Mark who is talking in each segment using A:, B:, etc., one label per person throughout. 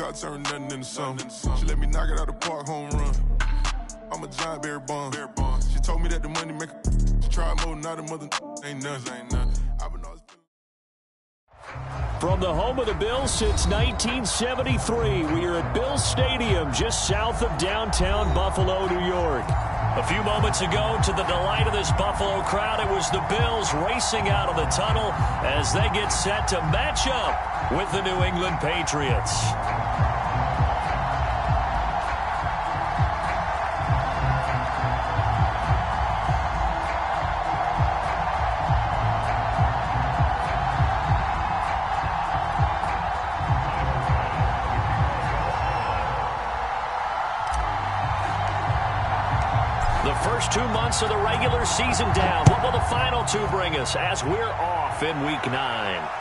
A: I turn nothing into something. She let me knock it out the park, home run. I'm a giant Barry Bonds. She told me that the money make a try more, not a mother ain't nothing. I've been always.
B: From the home of the Bills since 1973, we are at Bills Stadium just south of downtown Buffalo, New York. A few moments ago, to the delight of this Buffalo crowd, it was the Bills racing out of the tunnel as they get set to match up with the New England Patriots. The first 2 months of the regular season down. What will the final two bring us as we're off in Week 9?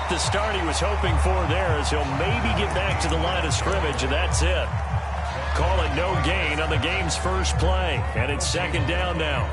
B: The start he was hoping for there as he'll maybe get back to the line of scrimmage, and that's it. Call it no gain on the game's first play, and it's second down now.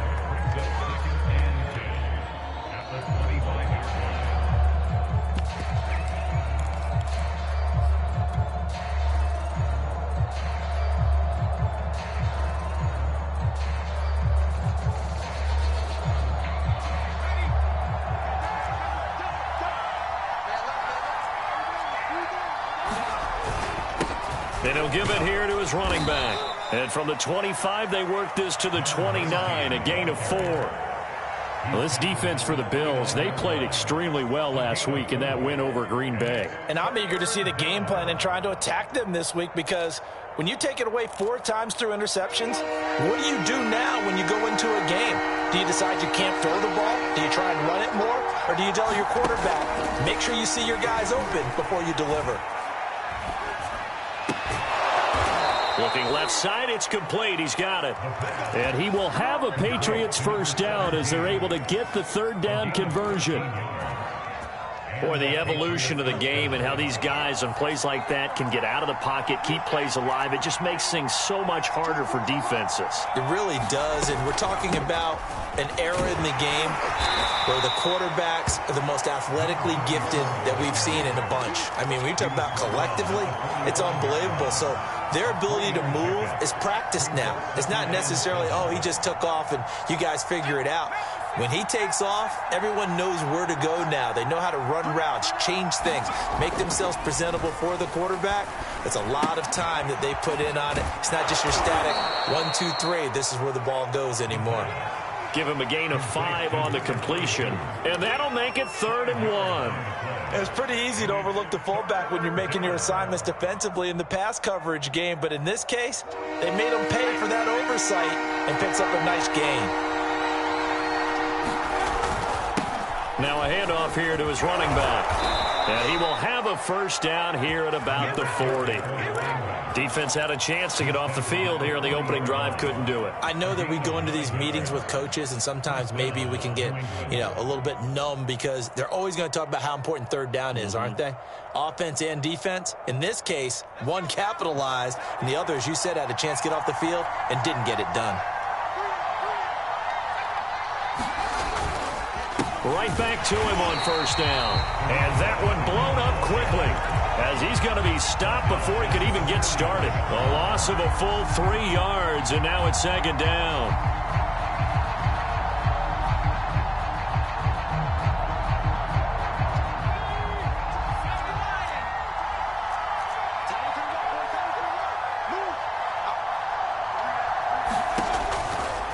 B: And he'll give it here to his running back. And from the 25, they work this to the 29, a gain of 4. Well, this defense for the Bills, they played extremely well last week in that win over Green Bay.
C: And I'm eager to see the game plan and trying to attack them this week, because when you take it away 4 times through interceptions, what do you do now when you go into a game? Do you decide you can't throw the ball? Do you try and run it more? Or do you tell your quarterback, make sure you see your guys open before you deliver?
B: Looking left side, it's complete. He's got it. And he will have a Patriots first down as they're able to get the third down conversion. Boy, the evolution of the game and how these guys on plays like that can get out of the pocket, keep plays alive, it just makes things so much harder for defenses.
C: It really does, and we're talking about an era in the game where the quarterbacks are the most athletically gifted that we've seen in a bunch. I mean, when you talk about collectively, it's unbelievable. So their ability to move is practiced now. It's not necessarily, oh, he just took off and you guys figure it out. When he takes off, everyone knows where to go now. They know how to run routes, change things, make themselves presentable for the quarterback. It's a lot of time that they put in on it. It's not just your static 1, 2, 3. This is where the ball goes anymore.
B: Give him a gain of 5 on the completion, and that'll make it 3rd and 1.
C: It's pretty easy to overlook the fullback when you're making your assignments defensively in the pass coverage game, but in this case, they made him pay for that oversight and picks up a nice gain.
B: Now a handoff here to his running back. And he will have a first down here at about the 40. Defense had a chance to get off the field here in the opening drive, couldn't do it.
C: I know that we go into these meetings with coaches, and sometimes maybe we can get, a little bit numb because they're always going to talk about how important third down is, aren't they? Offense and defense. In this case, one capitalized, and the other, as you said, had a chance to get off the field and didn't get it done.
B: Right back to him on first down. And that one blown up quickly as he's going to be stopped before he could even get started. A loss of a full 3 yards, and now it's second down.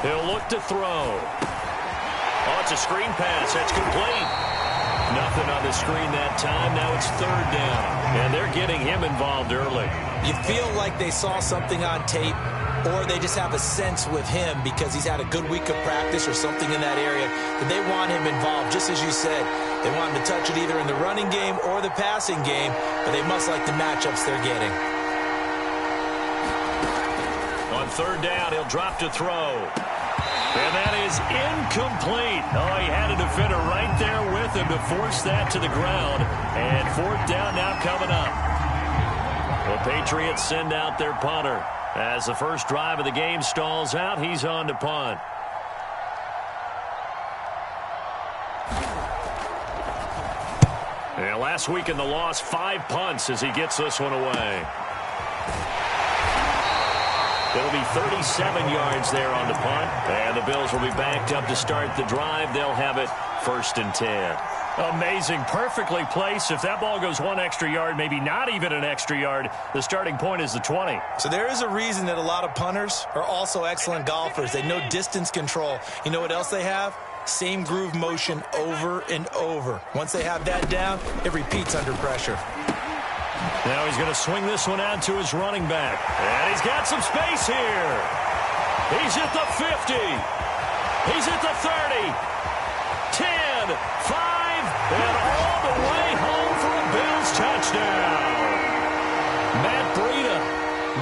B: He'll look to throw. Oh, it's a screen pass. That's complete. Nothing on the screen that time. Now it's 3rd down. And they're getting him involved early.
C: You feel like they saw something on tape or they just have a sense with him because he's had a good week of practice or something in that area that they want him involved. Just as you said, they want him to touch it either in the running game or the passing game, but they must like the matchups they're getting.
B: On third down, he'll drop to throw. And that is incomplete. Oh, he had a defender right there with him to force that to the ground. And fourth down now coming up. The Patriots send out their punter. As the first drive of the game stalls out, he's on to punt. And last week in the loss, 5 punts as he gets this one away. It'll be 37 yards there on the punt. And the Bills will be backed up to start the drive. They'll have it 1st and 10. Amazing. Perfectly placed. If that ball goes 1 extra yard, maybe not even an extra yard, the starting point is the 20.
C: So there is a reason that a lot of punters are also excellent golfers. They know distance control. You know what else they have? Same groove motion over and over. Once they have that down, it repeats under pressure.
B: Now he's going to swing this one out to his running back. And he's got some space here. He's at the 50. He's at the 30. 10, 5, and all the way home for a Bills touchdown. Matt Breida,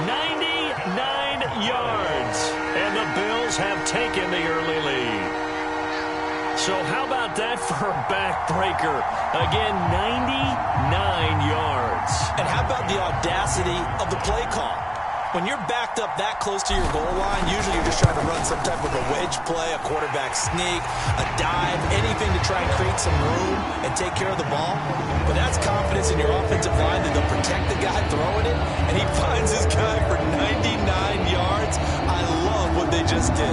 B: 99 yards. And the Bills have taken the early lead. So how about that for a backbreaker? Again, 99 yards.
C: And how about the audacity of the play call? When you're backed up that close to your goal line, usually you're just trying to run some type of a wedge play, a quarterback sneak, a dive, anything to try and create some room and take care of the ball. But that's confidence in your offensive line that they'll protect the guy throwing it, and he finds his guy for 99 yards. I love what they just did.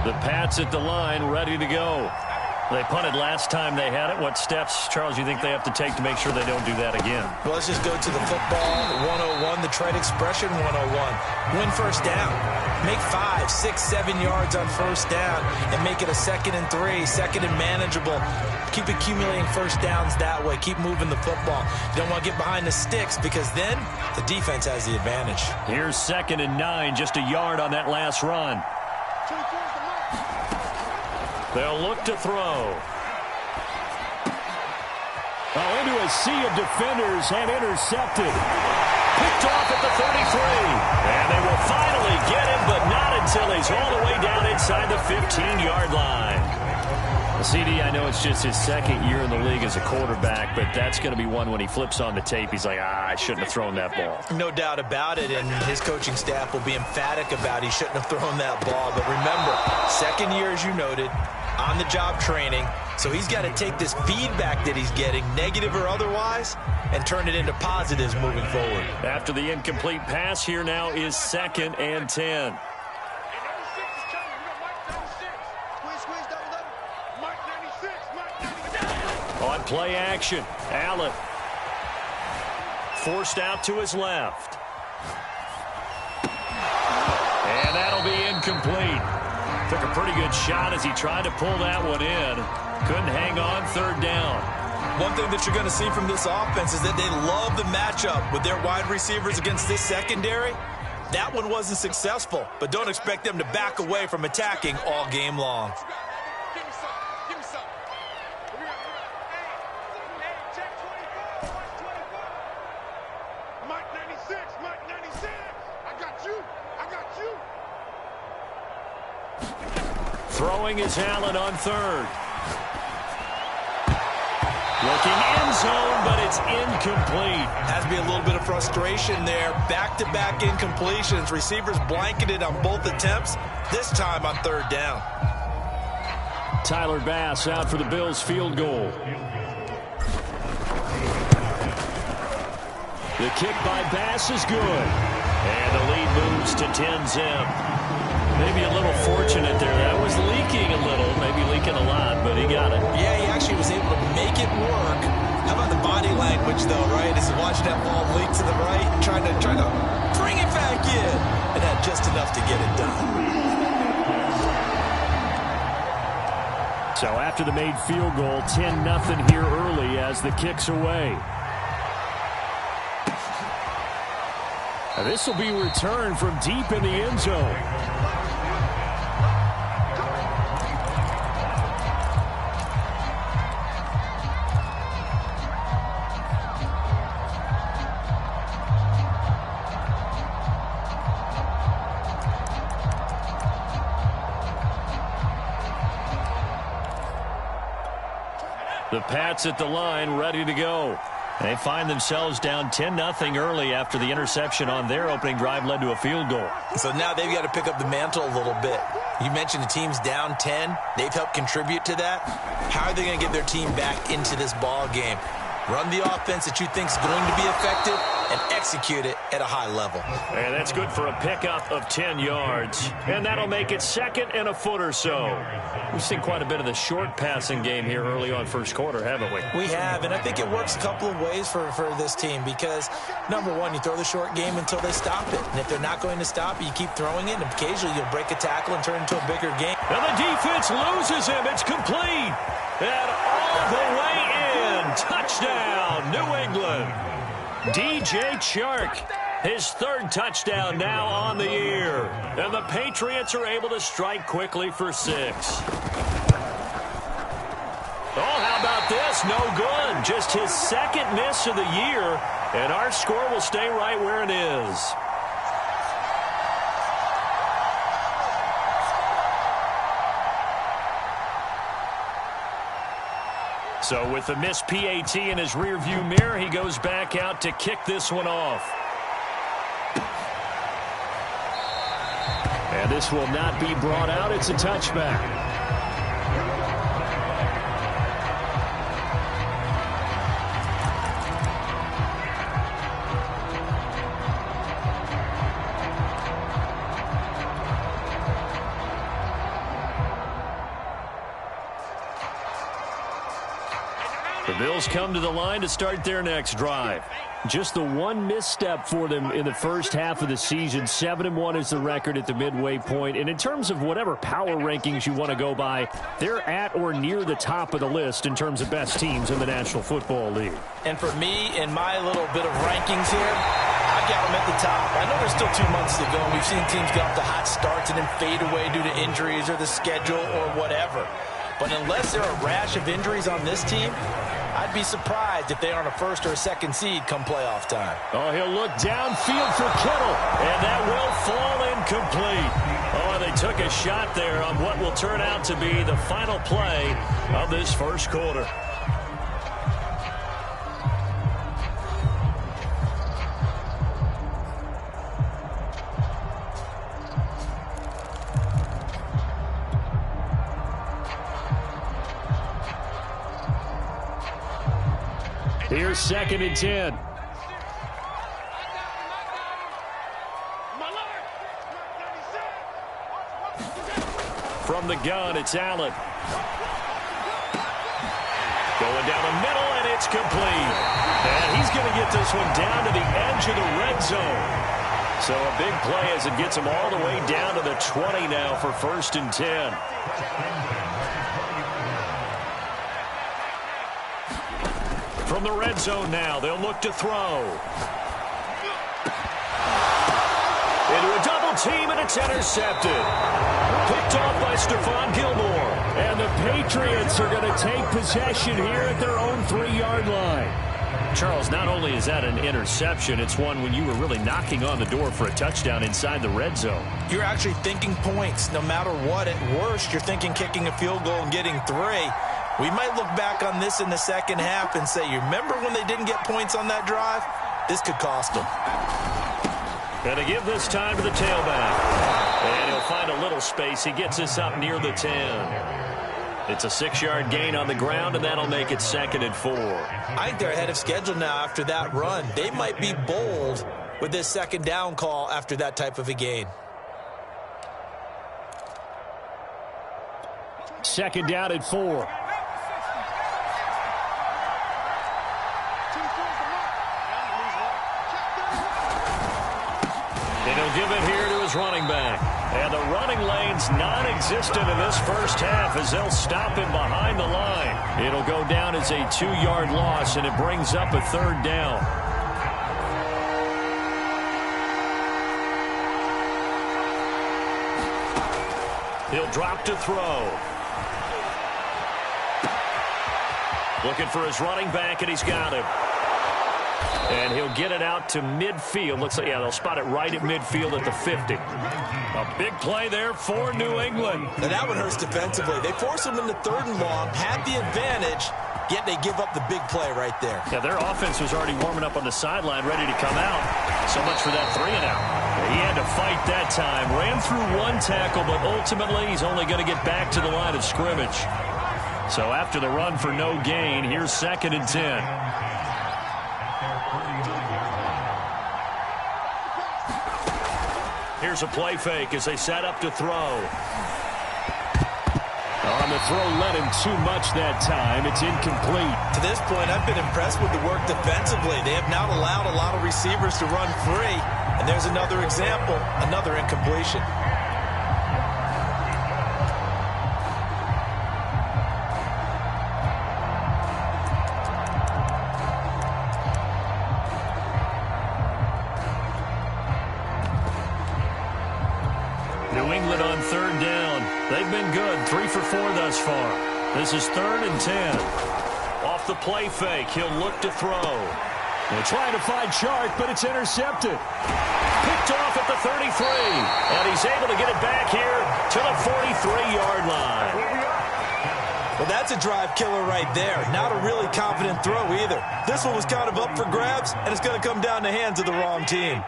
B: The Pats at the line, ready to go. They punted last time they had it. What steps, Charles, you think they have to take to make sure they don't do that again?
C: Well, let's just go to the football 101, the trade expression 101. Win first down. Make 5, 6, 7 yards on first down and make it a 2nd and 3, 2nd and manageable. Keep accumulating first downs that way. Keep moving the football. You don't want to get behind the sticks because then the defense has the advantage.
B: Here's 2nd and 9, just a yard on that last run. They'll look to throw. Oh, into a sea of defenders and intercepted. Picked off at the 33. And they will finally get him, but not until he's all the way down inside the 15-yard line. CD, I know it's just his 2nd year in the league as a quarterback, but that's going to be one when he flips on the tape, he's like, I shouldn't have thrown that ball.
C: No doubt about it, and his coaching staff will be emphatic about he shouldn't have thrown that ball. But remember, 2nd year, as you noted, on-the-job training, so he's got to take this feedback that he's getting, negative or otherwise, and turn it into positives moving forward. After the incomplete pass, here now is 2nd and 10. On play action, Allen forced out to his left. And that'll be incomplete. Took a pretty good shot as he tried to pull that one in. Couldn't hang on 3rd down. One thing that you're going to see from this offense is that they love the matchup with their wide receivers against this secondary. That one wasn't successful, but don't expect them to back away from attacking all game long.
B: Throwing is Allen on 3rd. Looking end zone, but it's incomplete.
C: Has to be a little bit of frustration there. Back-to-back incompletions. Receivers blanketed on both attempts, this time on 3rd down.
B: Tyler Bass out for the Bills field goal. The kick by Bass is good. And the lead moves to 10-zip. Maybe a little fortunate there. That was leaking a little, maybe leaking a lot, but he got it.
C: Yeah, he actually was able to make it work. How about the body language, though, right? As he watched that ball leak to the right, trying to bring it back in. just enough to get it done.
B: So after the made field goal, 10-0 here early as the kick's away. Now this will be returned from deep in the end zone. The Pats at the line, ready to go. They find themselves down 10-0 early after the interception on their opening drive led to a field goal.
C: So now they've got to pick up the mantle a little bit. You mentioned the team's down 10. They've helped contribute to that. How are they going to get their team back into this ball game? Run the offense that you think is going to be effective and execute it at a high level.
B: And that's good for a pickup of 10 yards. And that'll make it second and a foot or so. We've seen quite a bit of the short passing game here early on first quarter, haven't we?
C: We have, and I think it works a couple of ways for this team because, number one, you throw the short game until they stop it. And if they're not going to stop it, you keep throwing it, and occasionally you'll break a tackle and turn it into a bigger game.
B: And the defense loses him. It's complete. And all the way in. Touchdown, New England. DJ Chark, his third touchdown now on the year. And the Patriots are able to strike quickly for 6. Oh, how about this? No good. Just his second miss of the year. And our score will stay right where it is. So with the missed PAT in his rearview mirror, he goes back out to kick this one off. And this will not be brought out. It's a touchback. The Bills come to the line to start their next drive. Just the one misstep for them in the first half of the season. 7-1 is the record at the midway point. And in terms of whatever power rankings you want to go by, they're at or near the top of the list in terms of best teams in the National Football League.
C: And for me, in my little bit of rankings here, I've got them at the top. I know there's still 2 months to go, and we've seen teams get off to hot starts and then fade away due to injuries or the schedule or whatever. But unless there are a rash of injuries on this team, I'd be surprised if they aren't a first or a second seed come playoff time.
B: Oh, he'll look downfield for Kittle, and that will fall incomplete. Oh, they took a shot there on what will turn out to be the final play of this first quarter. Here's 2nd and 10. From the gun, it's Allen. Going down the middle, and it's complete. And he's going to get this one down to the edge of the red zone. So a big play as it gets him all the way down to the 20 now for 1st and 10. From the red zone now, they'll look to throw. Into a double team, and it's intercepted. Picked off by Stephon Gilmore. And the Patriots are going to take possession here at their own 3-yard line. Charles, not only is that an interception, it's one when you were really knocking on the door for a touchdown inside the red zone.
C: You're actually thinking points no matter what. At worst, you're thinking kicking a field goal and getting 3. We might look back on this in the second half and say, you remember when they didn't get points on that drive? This could cost them.
B: Going to give this time to the tailback. And he'll find a little space. He gets us up near the 10. It's a 6-yard gain on the ground, and that'll make it 2nd and 4.
C: I think they're ahead of schedule now after that run. They might be bold with this 2nd down call after that type of a gain.
B: 2nd down at 4. And he'll give it here to his Bills running back. And the running lane's non-existent in this first half as they'll stop him behind the line. It'll go down as a 2-yard loss, and it brings up a 3rd down. He'll drop to throw. Looking for his running back, and he's got him. And he'll get it out to midfield. Looks like, yeah, they'll spot it right at midfield at the 50. A big play there for New England.
C: And that one hurts defensively. They force him into 3rd and long, had the advantage, yet they give up the big play right there.
B: Yeah, their offense was already warming up on the sideline, ready to come out. So much for that 3-and-out. He had to fight that time. Ran through 1 tackle, but ultimately he's only going to get back to the line of scrimmage. So after the run for no gain, here's 2nd and 10. Here's a play fake as they set up to throw. On the throw, led him too much that time. It's incomplete.
C: To this point, I've been impressed with the work defensively. They have not allowed a lot of receivers to run free. And there's another example, another incompletion.
B: New England on 3rd down. They've been good, 3 for 4 thus far. This is 3rd and 10. Off the play fake, he'll look to throw. They're trying to find Chark, but it's intercepted. Picked off at the 33. And he's able to get it back here to the 43-yard line.
C: Well, that's a drive killer right there. Not a really confident throw either. This one was kind of up for grabs, and it's going to come down the hands of the wrong team.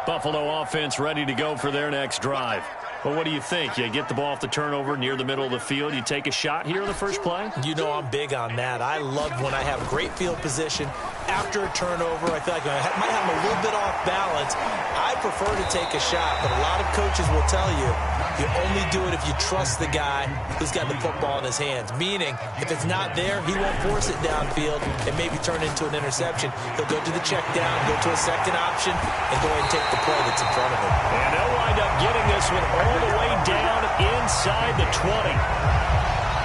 B: Buffalo offense ready to go for their next drive. Well, what do you think? You get the ball off the turnover near the middle of the field. You take a shot here in the first play?
C: You know I'm big on that. I love when I have great field position. After a turnover, I feel like I might have a little bit off balance. I prefer to take a shot, but a lot of coaches will tell you you only do it if you trust the guy who's got the football in his hands. Meaning, if it's not there, he won't force it downfield and maybe turn it into an interception. He'll go to the check down, go to a second option, and go ahead and take the play that's in front of him.
B: And they'll wind up getting this one all the way down inside the 20.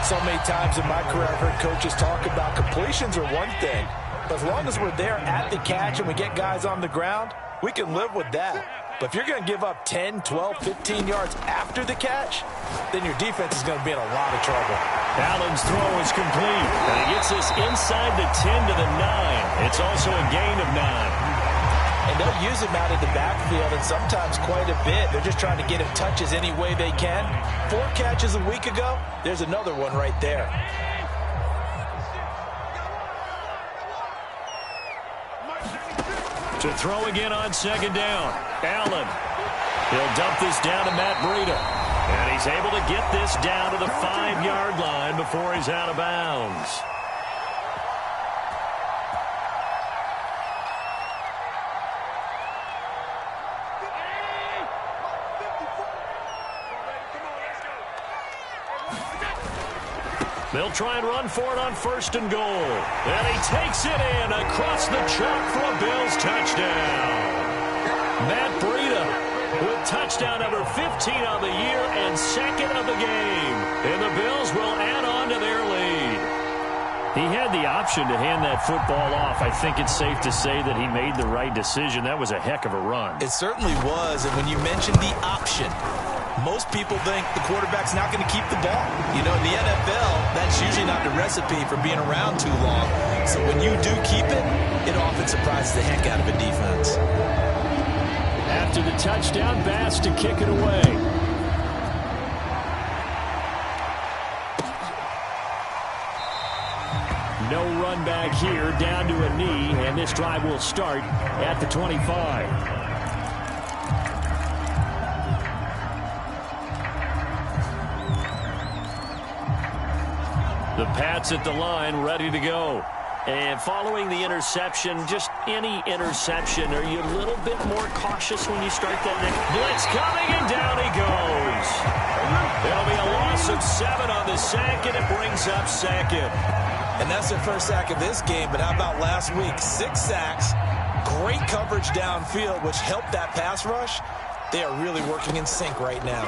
C: So many times in my career, I've heard coaches talk about completions are one thing, but as long as we're there at the catch and we get guys on the ground, we can live with that. But if you're going to give up 10, 12, 15 yards after the catch, then your defense is going to be in a lot of trouble.
B: Allen's throw is complete, and he gets this inside the 10 to the 9. It's also a gain of 9.
C: And they'll use him out of the backfield, and sometimes quite a bit. They're just trying to get him touches any way they can. 4 catches a week ago, there's another one right there.
B: To throw again on 2nd down. Allen. He'll dump this down to Matt Breida. And he's able to get this down to the 5-yard line before he's out of bounds. They'll try and run for it on 1st and goal. And he takes it in across the chalk for a Bills touchdown. Matt Breida with touchdown number 15 on the year and 2nd of the game. And the Bills will add on to their lead. He had the option to hand that football off. I think it's safe to say that he made the right decision. That was a heck of a run.
C: It certainly was. And when you mentioned the option, most people think the quarterback's not going to keep the ball. You know, in the NFL, that's usually not the recipe for being around too long. So when you do keep it, it often surprises the heck out of a defense.
B: After the touchdown, Bass to kick it away. No run back here, down to a knee, and this drive will start at the 25. The Pats at the line, ready to go. And following the interception, just any interception, are you a little bit more cautious when you start that next? Blitz coming, and down he goes. There'll be a loss of 7 on the sack, and it brings up 2nd.
C: And that's their first sack of this game, but how about last week? 6 sacks, great coverage downfield, which helped that pass rush. They are really working in sync right now.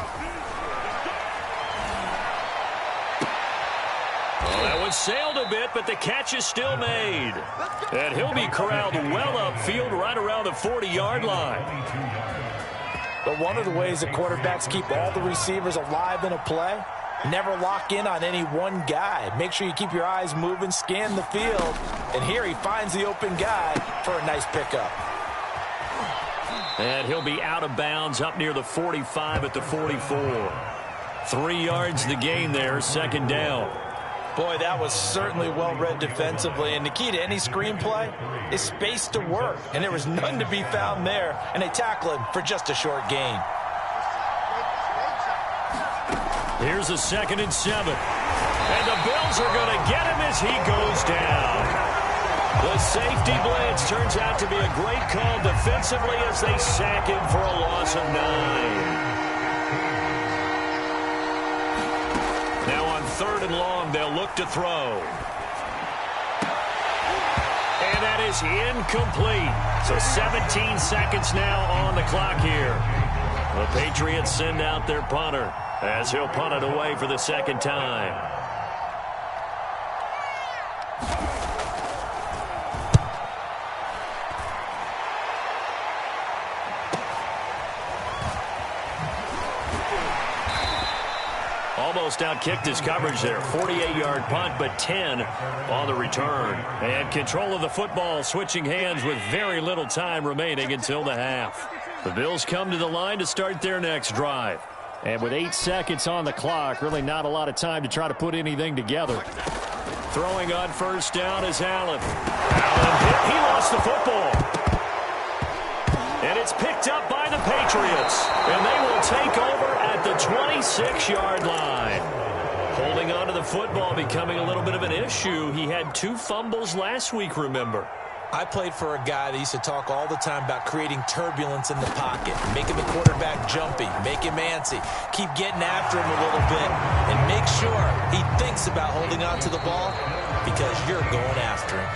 B: Well, that one sailed a bit, but the catch is still made. And he'll be corralled well upfield right around the 40-yard line.
C: But one of the ways that quarterbacks keep all the receivers alive in a play, never lock in on any one guy. Make sure you keep your eyes moving, scan the field. And here he finds the open guy for a nice pickup.
B: And he'll be out of bounds up near the 45 at the 44. 3 yards the gain there, second down.
C: Boy, that was certainly well-read defensively. And the key to any screenplay is space to work. And there was none to be found there. And they tackle him for just a short gain.
B: Here's a 2nd and 7. And the Bills are going to get him as he goes down. The safety blitz turns out to be a great call defensively as they sack him for a loss of 9. Now on 3rd and long, they'll look to throw. And that is incomplete. So 17 seconds now on the clock here. The Patriots send out their punter as he'll punt it away for the 2nd time. Almost outkicked his coverage there. 48-yard punt, but 10 on the return. And control of the football switching hands with very little time remaining until the half. The Bills come to the line to start their next drive. And with 8 seconds on the clock, really not a lot of time to try to put anything together. Throwing on 1st down is Allen. He lost the football. And it's picked up by the Patriots. And they will take over at the 26-yard line. Holding on to the football becoming a little bit of an issue. He had 2 fumbles last week, remember.
C: I played for a guy that used to talk all the time about creating turbulence in the pocket, making the quarterback jumpy, make him antsy, keep getting after him a little bit, and make sure he thinks about holding on to the ball because you're going after him.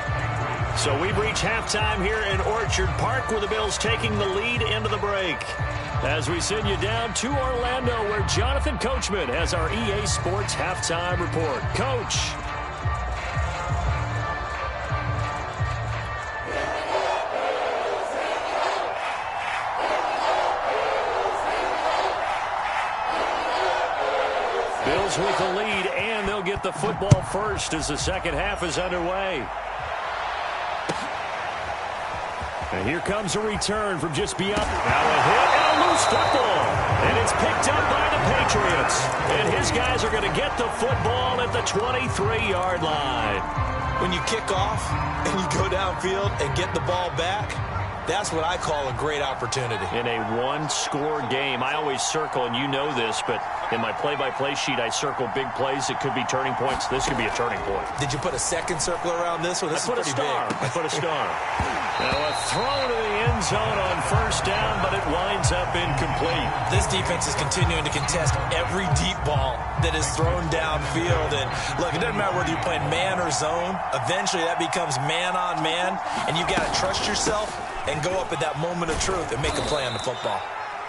B: So we've reached halftime here in Orchard Park with the Bills taking the lead into the break. As we send you down to Orlando where Jonathan Coachman has our EA Sports halftime report. Coach. Bills with the lead, and they'll get the football first as the second half is underway. And here comes a return from just beyond. Now a hit and a loose football. And it's picked up by the Patriots. And his guys are going to get the football at the 23-yard line.
C: When you kick off and you go downfield and get the ball back, that's what I call a great opportunity.
B: In a one-score game, I always circle, and you know this, but in my play-by-play sheet, I circle big plays that could be turning points. This could be a turning point.
C: Did you put a second circle around this one? This is pretty big.
B: I put a star. Now a throw to the end zone on 1st down, but it winds up incomplete.
C: This defense is continuing to contest every deep ball that is thrown downfield. And look, it doesn't matter whether you're playing man or zone. Eventually that becomes man on man, and you got to trust yourself and go up at that moment of truth and make a play on the football.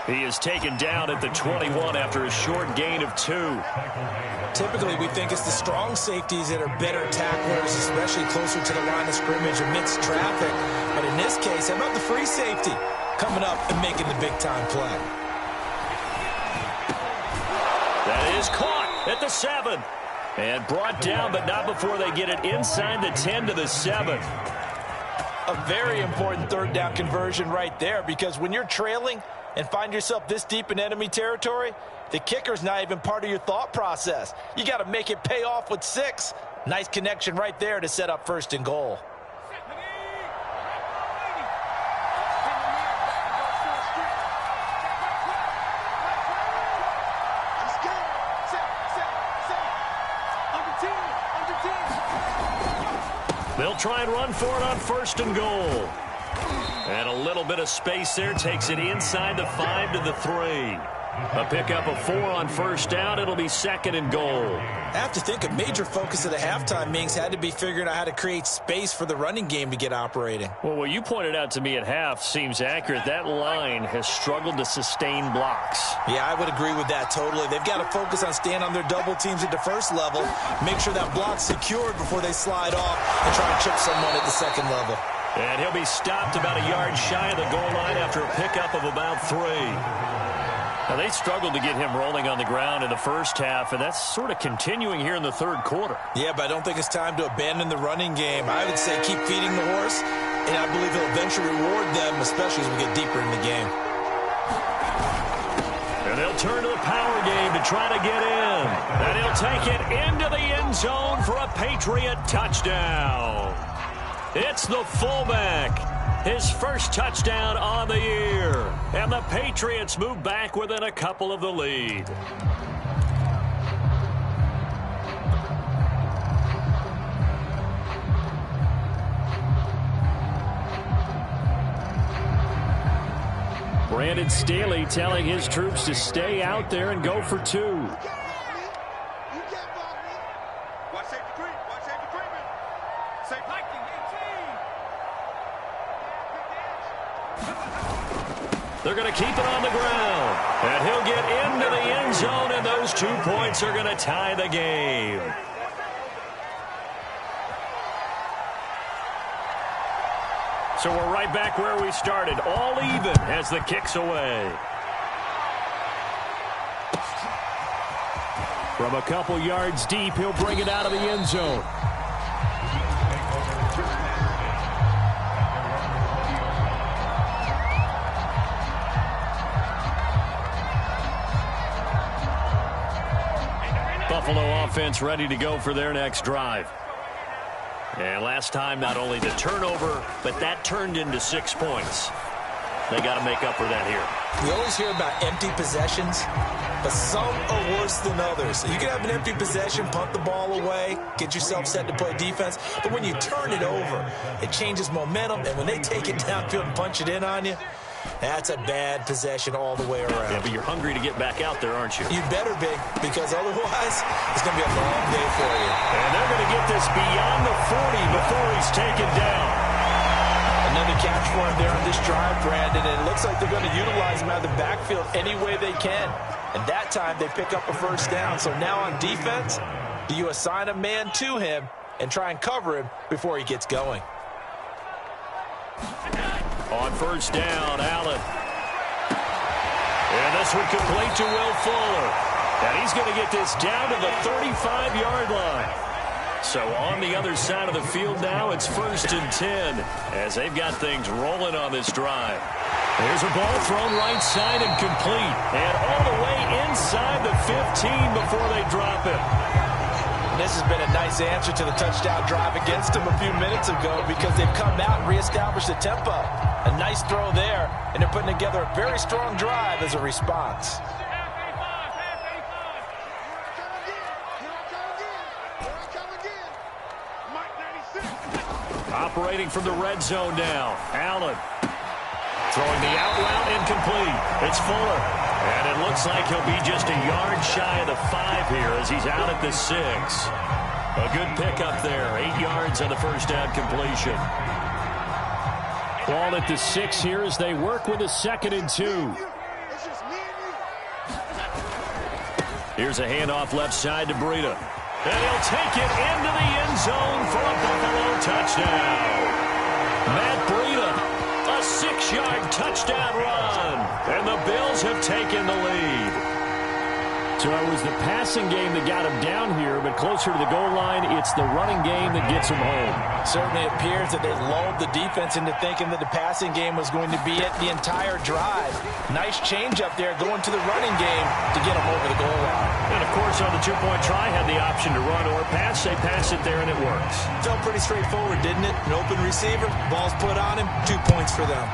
B: He is taken down at the 21 after a short gain of 2.
C: Typically, we think it's the strong safeties that are better tacklers, especially closer to the line of scrimmage amidst traffic. But in this case, how about the free safety coming up and making the big-time play?
B: That is caught at the 7. And brought down, but not before they get it inside the 10 to the 7.
C: A very important 3rd down conversion right there, because when you're trailing and find yourself this deep in enemy territory, the kicker's not even part of your thought process. You got to make it pay off with 6. Nice connection right there to set up 1st and goal.
B: They'll try and run for it on 1st and goal. And a little bit of space there takes it inside the 5 to the 3. A pickup of 4 on first down. It'll be 2nd and goal.
C: I have to think a major focus of the halftime meetings had to be figuring out how to create space for the running game to get operating.
B: Well, what you pointed out to me at half seems accurate. That line has struggled to sustain blocks.
C: Yeah, I would agree with that totally. They've got to focus on staying on their double teams at the first level, make sure that block's secured before they slide off and try and chip someone at the second level.
B: And he'll be stopped about a yard shy of the goal line after a pickup of about 3. Now, they struggled to get him rolling on the ground in the first half, and that's sort of continuing here in the third quarter.
C: Yeah, but I don't think it's time to abandon the running game. I would say keep feeding the horse, and I believe he'll eventually reward them, especially as we get deeper in the game.
B: And they'll turn to the power game to try to get in. And he'll take it into the end zone for a Patriot touchdown. It's the fullback. His first touchdown on the year. And the Patriots move back within a couple of the lead. Brandon Staley telling his troops to stay out there and go for 2. They're going to keep it on the ground. And he'll get into the end zone, and those 2 points are going to tie the game. So we're right back where we started, all even as the kick's away. From a couple yards deep, he'll bring it out of the end zone. Buffalo offense ready to go for their next drive. And last time, not only the turnover, but that turned into 6 points. They got to make up for that here.
C: We always hear about empty possessions, but some are worse than others. You can have an empty possession, punt the ball away, get yourself set to play defense, but when you turn it over, it changes momentum, and when they take it downfield and punch it in on you, that's a bad possession all the way around.
B: Yeah, but you're hungry to get back out there, aren't you?
C: You better be, because otherwise, it's going to be a long day for you.
B: And they're going to get this beyond the 40 before he's taken down.
C: Another catch for him there on this drive, Brandon, and it looks like they're going to utilize him out of the backfield any way they can. And that time, they pick up a first down. So now on defense, do you assign a man to him and try and cover him before he gets going?
B: On first down, Allen. And this one complete to Will Fuller. And he's going to get this down to the 35-yard line. So on the other side of the field now, it's 1st and 10 as they've got things rolling on this drive. There's a ball thrown right side and complete. And all the way inside the 15 before they drop it.
C: This has been a nice answer to the touchdown drive against them a few minutes ago because they've come out and reestablished the tempo. A nice throw there, and they're putting together a very strong drive as a response.
B: Operating from the red zone now, Allen. Throwing the out route incomplete. It's Fuller. And it looks like he'll be just a yard shy of the 5 here as he's out at the 6. A good pickup there. 8 yards on the first down completion. Ball at the 6 here as they work with a 2nd and 2. Here's a handoff left side to Breida. And he'll take it into the end zone for a Buffalo touchdown. Matt Breida, a 6-yard touchdown run. And the Bills have taken the lead. So it was the passing game that got him down here, but closer to the goal line, it's the running game that gets him home.
C: Certainly appears that they lulled the defense into thinking that the passing game was going to be it the entire drive. Nice change up there going to the running game to get them over the goal line.
B: And, of course, on the 2-point try, had the option to run or pass. They pass it there, and it works.
C: Felt pretty straightforward, didn't it? An open receiver, ball's put on him, 2 points for them.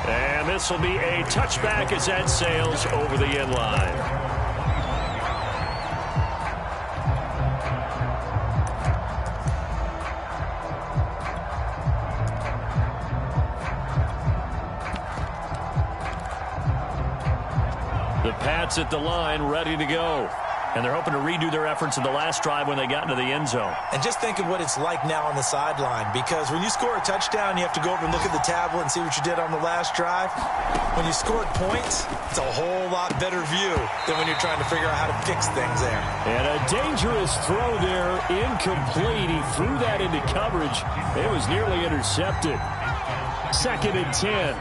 B: And this will be a touchback as that sails over the end line. Pats at the line, ready to go. And they're hoping to redo their efforts in the last drive when they got into the end zone.
C: And just think of what it's like now on the sideline, because when you score a touchdown, you have to go over and look at the tablet and see what you did on the last drive. When you scored points, it's a whole lot better view than when you're trying to figure out how to fix things there.
B: And a dangerous throw there, incomplete. He threw that into coverage. It was nearly intercepted. 2nd and 10.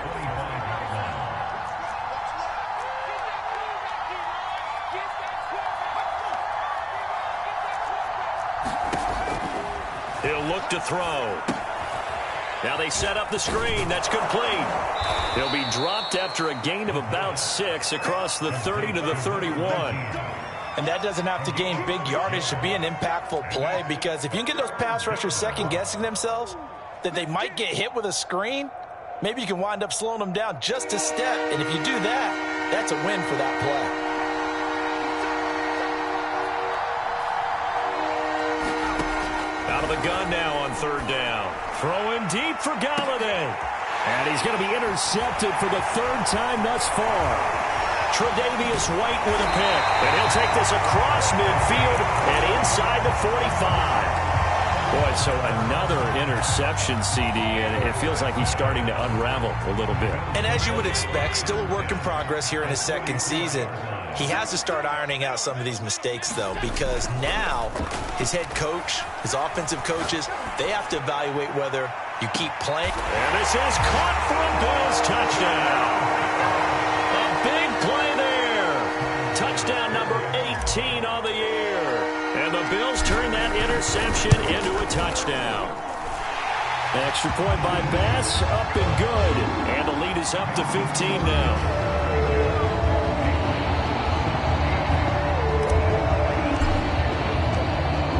B: He'll look to throw. Now they set up the screen. That's complete. He'll be dropped after a gain of about 6 across the 30 to the 31.
C: And that doesn't have to gain big yardage to be an impactful play, because if you can get those pass rushers second-guessing themselves that they might get hit with a screen, maybe you can wind up slowing them down just a step. And if you do that, that's a win for that play.
B: Out of the gun now on 3rd down. Throwing deep for Galladay. And he's going to be intercepted for the 3rd time thus far. Tre'Davious White with a pick. And he'll take this across midfield and inside the 45. Boy, so another interception, CD, and it feels like he's starting to unravel a little bit.
C: And as you would expect, still a work in progress here in his 2nd season. He has to start ironing out some of these mistakes, though, because now his head coach, his offensive coaches, they have to evaluate whether you keep playing.
B: And this is caught for a Bills touchdown. A big play there. Touchdown number 18 on the year. And the Bills turn that interception into a touchdown. Extra point by Bass, up and good. And the lead is up to 15 now.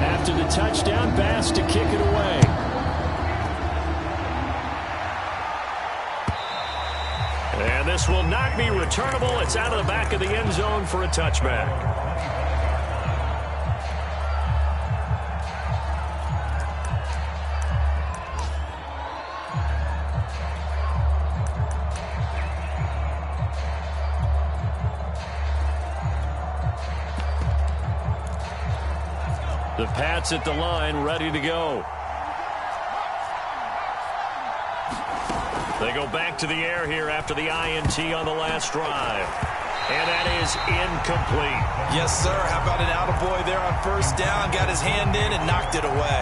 B: After the touchdown, Bass to kick it away. And this will not be returnable. It's out of the back of the end zone for a touchback. The Pats at the line, ready to go. They go back to the air here after the INT on the last drive. And that is incomplete.
C: Yes, sir. How about an attaboy there on 1st down? Got his hand in and knocked it away.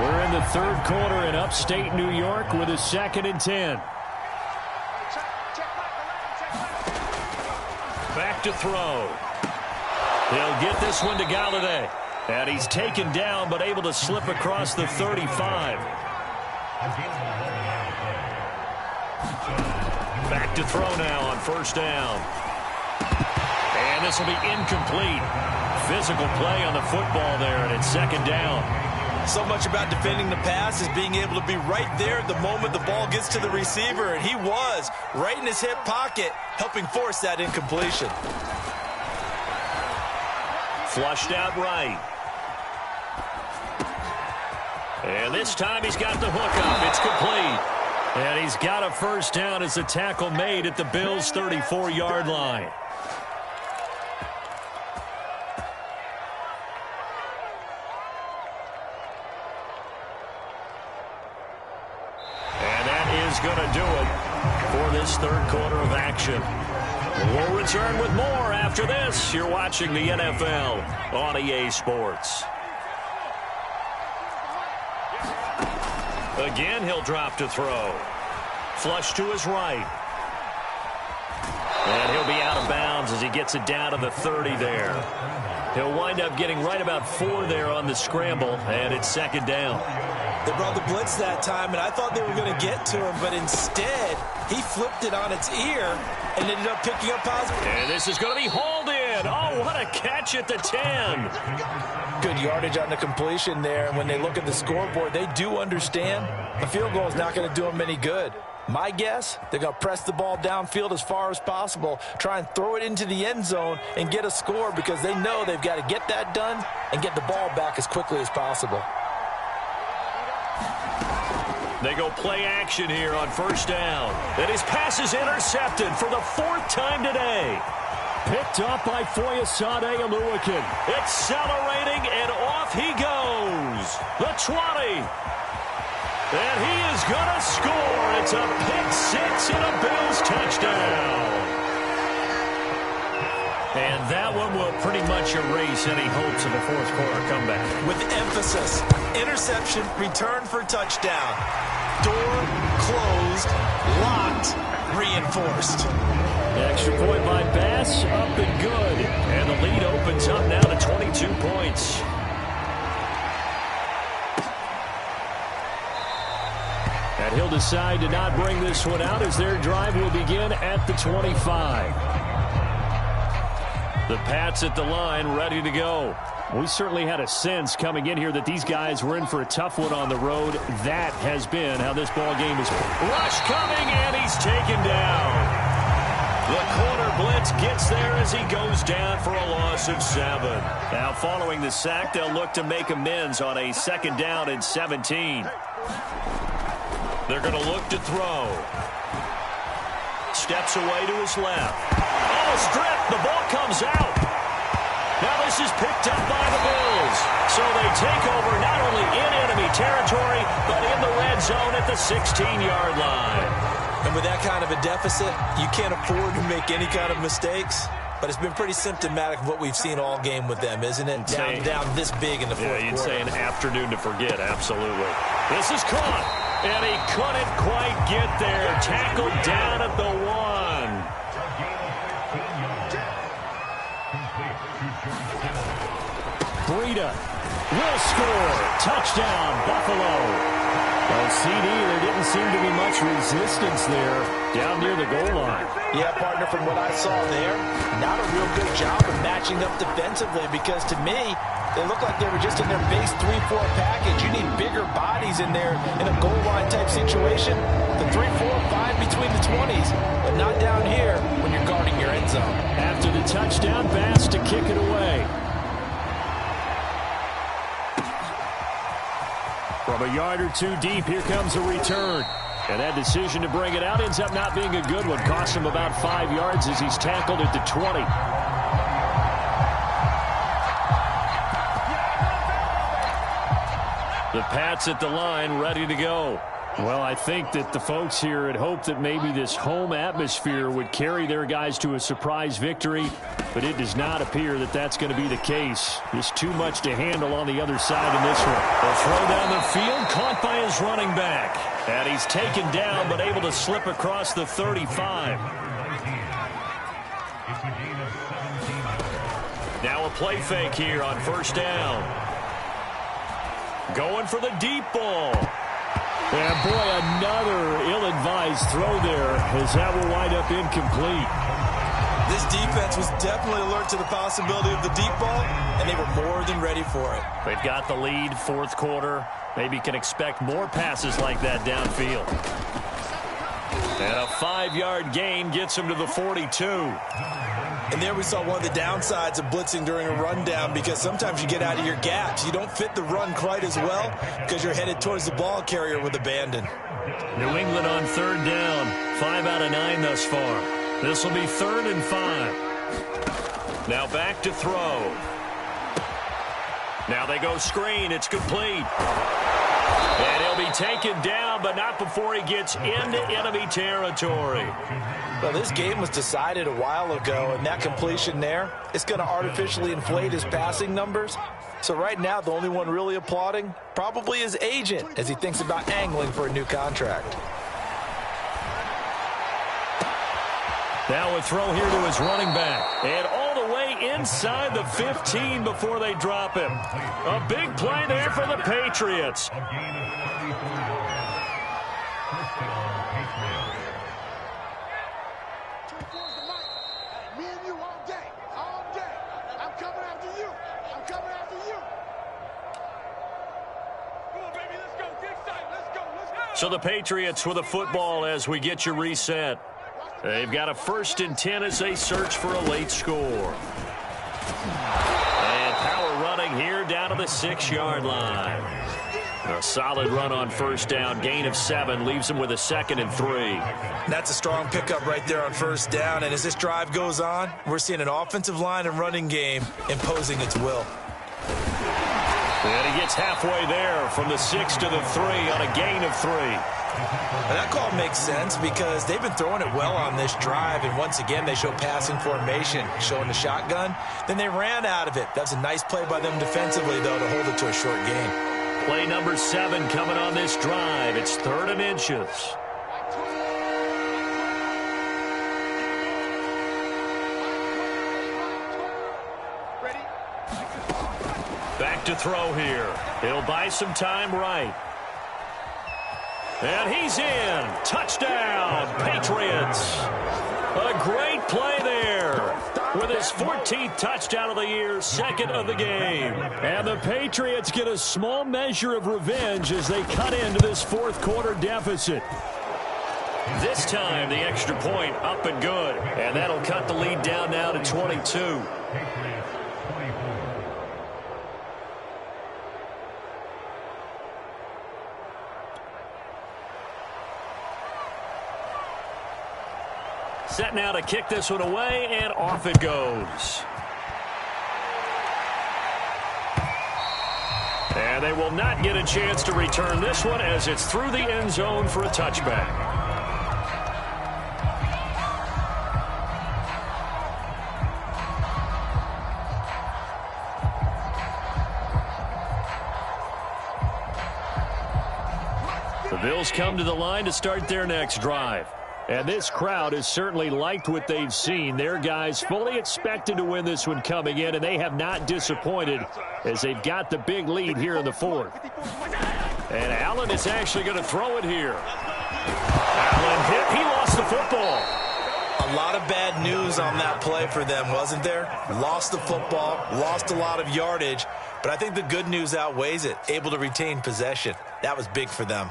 B: We're in the 3rd quarter in upstate New York with a 2nd and 10. Back to throw. He'll get this one to Galladay. And he's taken down but able to slip across the 35. Back to throw now on 1st down. And this will be incomplete. Physical play on the football there, and it's 2nd down.
C: So much about defending the pass is being able to be right there at the moment the ball gets to the receiver, and he was right in his hip pocket, helping force that incompletion.
B: Flushed out right. And this time he's got the hook up. It's complete. And he's got a 1st down as the tackle made at the Bills' 34-yard line. And that is going to do it for this 3rd quarter of action. We'll return with more after this. You're watching the NFL on EA Sports. Again, he'll drop to throw. Flush to his right. And he'll be out of bounds as he gets it down to the 30 there. He'll wind up getting right about 4 there on the scramble, and it's 2nd down.
C: They brought the blitz that time, and I thought they were going to get to him, but instead, he flipped it on its ear and ended up picking up positive.
B: And this is going to be hauled in. Oh, what a catch at the 10.
C: Good yardage on the completion there, and when they look at the scoreboard, they do understand the field goal is not going to do them any good. My guess, they're going to press the ball downfield as far as possible, try and throw it into the end zone and get a score, because they know they've got to get that done and get the ball back as quickly as possible.
B: They go play action here on first down. And his pass is intercepted for the 4th time today. Picked up by Foyesade Oluokun. Accelerating, and off he goes. The 20. And he is going to score. It's a pick six and a Bills touchdown. And that one will pretty much erase any hopes of a fourth quarter comeback.
C: With emphasis, interception, return for touchdown. Door closed, locked, reinforced.
B: The extra point by Bass, up and good. And the lead opens up now to 22 points. And he'll decide to not bring this one out as their drive will begin at the 25. The Pats at the line, ready to go. We certainly had a sense coming in here that these guys were in for a tough one on the road. That has been how this ball game is. Rush coming, and he's taken down. The corner blitz gets there as he goes down for a loss of 7. Now following the sack, they'll look to make amends on a 2nd down and 17. They're going to look to throw. Steps away to his left. Oh, stripped. The ball comes out. Now this is picked up by the Bills. So they take over not only in enemy territory, but in the red zone at the 16-yard line.
C: And with that kind of a deficit, you can't afford to make any kind of mistakes. But it's been pretty symptomatic of what we've seen all game with them, isn't it? Down this big in the fourth quarter.
B: Yeah, you'd say an afternoon to forget, absolutely. This is caught, and he couldn't quite get there. Tackled down at the 1. Breida will score. Touchdown, Buffalo. Well, CD, there didn't seem to be much resistance there down near the goal line.
C: Yeah, partner, from what I saw there, not a real good job of matching up defensively because to me, they look like they were just in their base 3-4 package. You need bigger bodies in there in a goal line type situation. The 3-4, fine between the 20s, but not down here when you're guarding your end zone.
B: After the touchdown, Bass to kick it away. From a yard or two deep, here comes a return. And that decision to bring it out ends up not being a good one. Cost him about 5 yards as he's tackled at the 20. The Pats at the line, ready to go. Well, I think that the folks here had hoped that maybe this home atmosphere would carry their guys to a surprise victory, but it does not appear that that's going to be the case. Just too much to handle on the other side in this one. A throw down the field, caught by his running back. And he's taken down, but able to slip across the 35. Now a play fake here on first down. Going for the deep ball. And boy, another ill-advised throw there as that will wind up incomplete.
C: This defense was definitely alert to the possibility of the deep ball, and they were more than ready for it.
B: They've got the lead, fourth quarter. Maybe can expect more passes like that downfield. And a 5-yard gain gets him to the 42.
C: And there we saw one of the downsides of blitzing during a rundown because sometimes you get out of your gaps. You don't fit the run quite as well because you're headed towards the ball carrier with abandon.
B: New England on third down. 5 out of 9 thus far. This will be 3rd and 5. Now back to throw. Now they go screen. It's complete. And he'll be taken down, but not before he gets into enemy territory.
C: Well, this game was decided a while ago, and that completion there, it's going to artificially inflate his passing numbers. So right now, the only one really applauding probably his agent as he thinks about angling for a new contract.
B: Now a throw here to his running back. And all the way inside the 15 before they drop him. A big play there for the Patriots. So the Patriots with a football as we get you reset. They've got a 1st and 10 as they search for a late score. And power running here down to the 6-yard line. A solid run on first down. Gain of 7 leaves him with a 2nd and 3.
C: That's a strong pickup right there on first down. And as this drive goes on, we're seeing an offensive line and running game imposing its will.
B: And he gets halfway there from the 6 to the 3 on a gain of 3.
C: And that call makes sense because they've been throwing it well on this drive. And once again, they show passing formation, showing the shotgun. Then they ran out of it. That's a nice play by them defensively, though, to hold it to a short gain.
B: Play number 7 coming on this drive. It's 3rd and inches. Back to throw here. He'll buy some time right. And he's in. Touchdown, Patriots. A great play there. With his 14th touchdown of the year, 2nd of the game. And the Patriots get a small measure of revenge as they cut into this 4th quarter deficit. This time, the extra point up and good. And that'll cut the lead down now to 22. Set now to kick this one away, and off it goes. And they will not get a chance to return this one as it's through the end zone for a touchback. The Bills come to the line to start their next drive. And this crowd has certainly liked what they've seen. Their guys fully expected to win this one coming in, and they have not disappointed as they've got the big lead here in the 4th. And Allen is actually going to throw it here. Allen hit. He lost the football.
C: A lot of bad news on that play for them, wasn't there? Lost the football, lost a lot of yardage, but I think the good news outweighs it. Able to retain possession. That was big for them.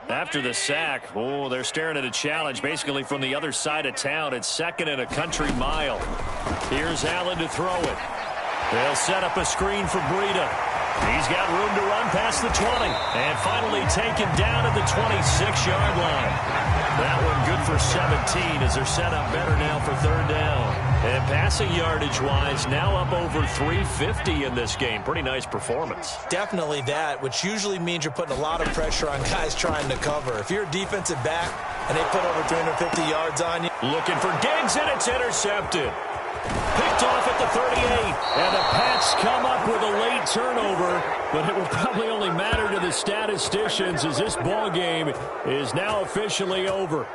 B: After the sack, they're staring at a challenge basically from the other side of town. It's 2nd and a country mile. Here's Allen to throw it. They'll set up a screen for Breida. He's got room to run past the 20. And finally taken down at the 26-yard line. That one good for 17 as they're set up better now for 3rd down. And passing yardage-wise, now up over 350 in this game. Pretty nice performance.
C: Definitely that, which usually means you're putting a lot of pressure on guys trying to cover. If you're a defensive back and they put over 350 yards on you.
B: Looking for Diggs, and it's intercepted. Picked off at the 38. And the Pats come up with a late turnover, but it will probably only matter to the statisticians as this ball game is now officially over.